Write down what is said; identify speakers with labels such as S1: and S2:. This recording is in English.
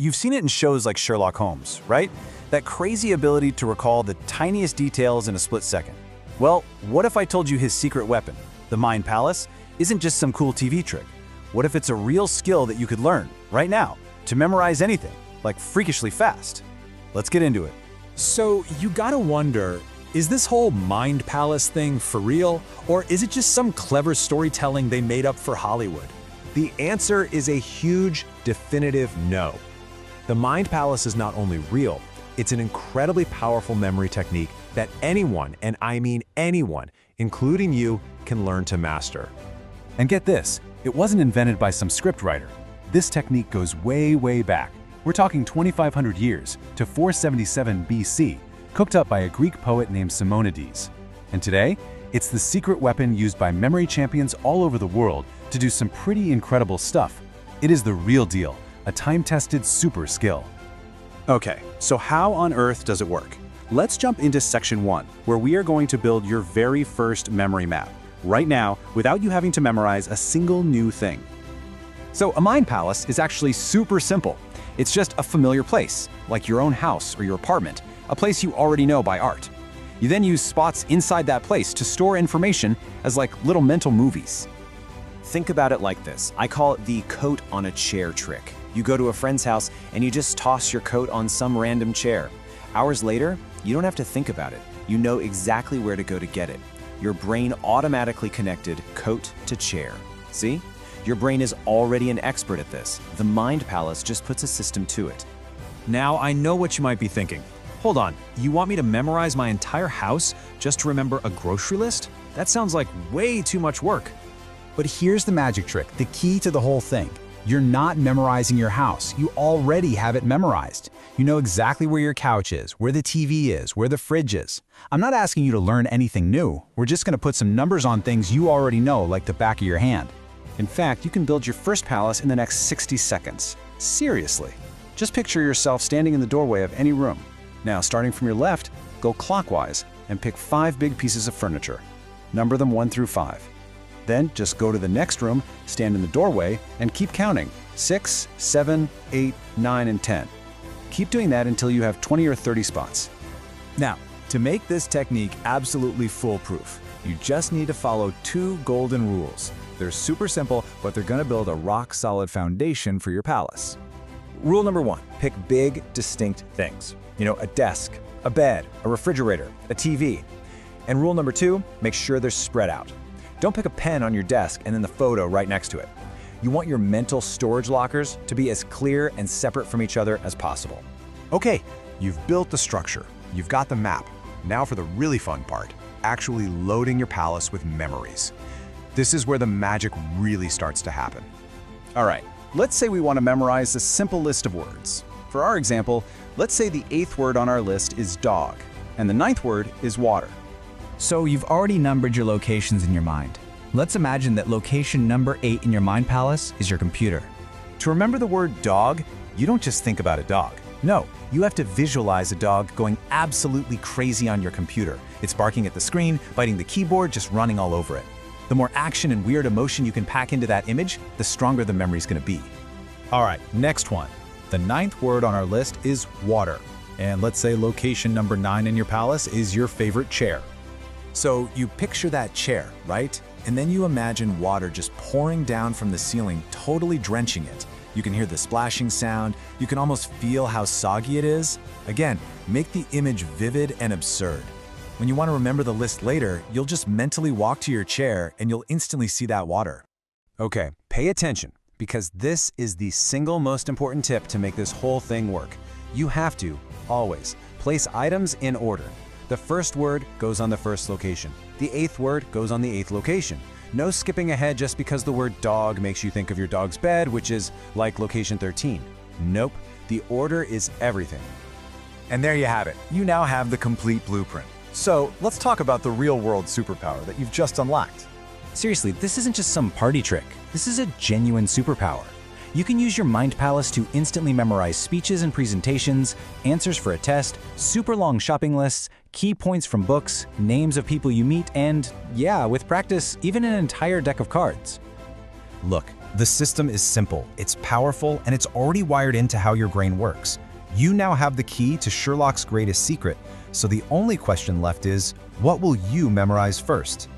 S1: You've seen it in shows like Sherlock Holmes, right? That crazy ability to recall the tiniest details in a split second. Well, what if I told you his secret weapon, the Mind Palace, isn't just some cool TV trick? What if it's a real skill that you could learn, right now, to memorize anything, like freakishly fast? Let's get into it.
S2: So you gotta wonder, is this whole Mind Palace thing for real, or is it just some clever storytelling they made up for Hollywood?
S3: The answer is a huge, definitive no. The Mind Palace is not only real, it's an incredibly powerful memory technique that anyone, and I mean anyone, including you, can learn to master.
S1: And get this, it wasn't invented by some scriptwriter. This technique goes way, way back. We're talking 2,500 years to 477 BC, cooked up by a Greek poet named Simonides. And today, it's the secret weapon used by memory champions all over the world to do some pretty incredible stuff. It is the real deal, a time-tested super skill. Okay, so how on earth does it work? Let's jump into section 1, where we are going to build your very first memory map, right now, without you having to memorize a single new thing. So a mind palace is actually super simple. It's just a familiar place, like your own house or your apartment, a place you already know by art. You then use spots inside that place to store information as like little mental movies.
S4: Think about it like this. I call it the coat on a chair trick. You go to a friend's house and you just toss your coat on some random chair. Hours later, you don't have to think about it. You know exactly where to go to get it. Your brain automatically connected coat to chair. See? Your brain is already an expert at this. The Mind Palace just puts a system to it.
S2: Now I know what you might be thinking. Hold on, you want me to memorize my entire house just to remember a grocery list? That sounds like way too much work.
S5: But here's the magic trick, the key to the whole thing. You're not memorizing your house. You already have it memorized. You know exactly where your couch is, where the TV is, where the fridge is. I'm not asking you to learn anything new. We're just going to put some numbers on things you already know, like the back of your hand.
S1: In fact, you can build your first palace in the next 60 seconds. Seriously. Just picture yourself standing in the doorway of any room. Now, starting from your left, go clockwise and pick 5 big pieces of furniture. Number them 1 through 5. Then just go to the next room, stand in the doorway, and keep counting. 6, 7, 8, 9, and 10. Keep doing that until you have 20 or 30 spots.
S2: Now, to make this technique absolutely foolproof, you just need to follow 2 golden rules. They're super simple, but they're gonna build a rock-solid foundation for your palace. Rule number 1, pick big, distinct things. You know, a desk, a bed, a refrigerator, a TV. And rule number 2, make sure they're spread out. Don't pick a pen on your desk and then the photo right next to it. You want your mental storage lockers to be as clear and separate from each other as possible.
S3: Okay, you've built the structure, you've got the map. Now for the really fun part, actually loading your palace with memories. This is where the magic really starts to happen.
S1: All right, let's say we want to memorize a simple list of words. For our example, let's say the 8th word on our list is dog, and the 9th word is water.
S5: So you've already numbered your locations in your mind. Let's imagine that location number 8 in your mind palace is your computer.
S1: To remember the word dog, you don't just think about a dog. No, you have to visualize a dog going absolutely crazy on your computer. It's barking at the screen, biting the keyboard, just running all over it. The more action and weird emotion you can pack into that image, the stronger the memory's gonna be.
S2: All right, next one. The 9th word on our list is water. And let's say location number 9 in your palace is your favorite chair. So you picture that chair, right? And then you imagine water just pouring down from the ceiling, totally drenching it. You can hear the splashing sound. You can almost feel how soggy it is. Again, make the image vivid and absurd. When you want to remember the list later, you'll just mentally walk to your chair and you'll instantly see that water.
S1: Okay, pay attention, because this is the single most important tip to make this whole thing work. You have to, always, place items in order. The first word goes on the first location. The 8th word goes on the 8th location. No skipping ahead just because the word dog makes you think of your dog's bed, which is like location 13. Nope, the order is everything.
S2: And there you have it. You now have the complete blueprint. So let's talk about the real-world superpower that you've just unlocked.
S5: Seriously, this isn't just some party trick. This is a genuine superpower. You can use your Mind Palace to instantly memorize speeches and presentations, answers for a test, super long shopping lists, key points from books, names of people you meet, and, yeah, with practice, even an entire deck of cards. Look, The system is simple, it's powerful, and it's already wired into how your brain works. You now have the key to Sherlock's greatest secret, so the only question left is, what will you memorize first?